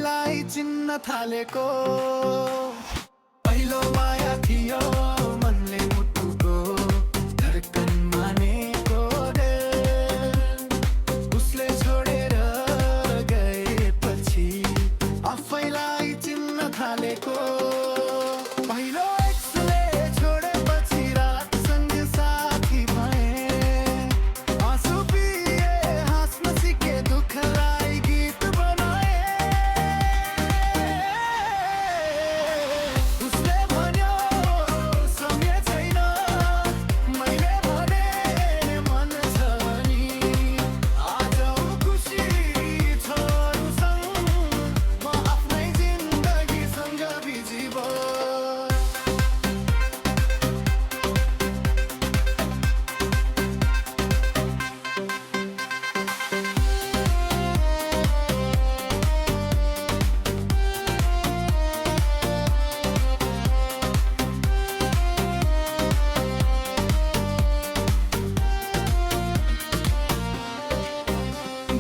आफैलाई चिन्न थालेको पहिलो माया थियो मनले मुटुको धड्कन मानेको रे उसले छोडेर गएपछि आफैलाई चिन्न थालेको पहिलो एक्सले छोडेपछि रातसँग साथी भए आँसु पिए हाँस्न सिके दुःखलाई गीत बनाए उसले भन्यो समय छैन मैले भने मन छ नि आज खुसी छ अरूसँग म आफ्नै जिन्दगीसँग बिजी भएँ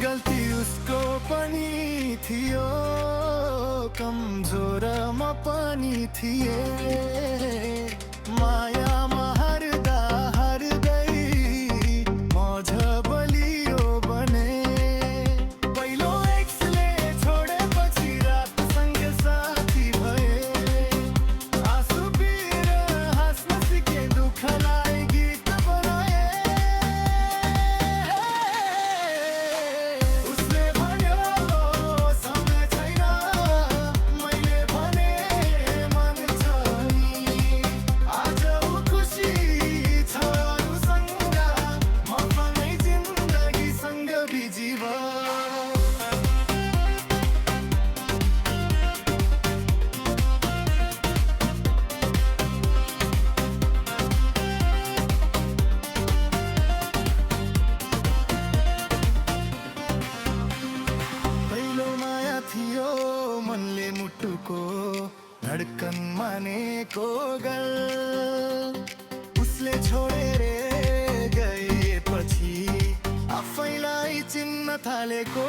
गल्ती उसको पनि थियो कमजोर म पनि थिए मायामा हार्दा हार्दै म बलियो बने पहिलो एक्सले छोडेपछि रातसँग साथी भए आँसु पिएर हाँस्न सिके दुःखलाई गीत बनाए उसले भन्यो समय छैन मैले भने मन छ नि आज खुसी छ अरूसँग म आफ्नै जिन्दगीसँग बिजी भएँ पहिलो माया थियो मनले मुटुको धड्कन मानेको गल उसले छोडेर गएपछि आफैलाई चिन्न थालेको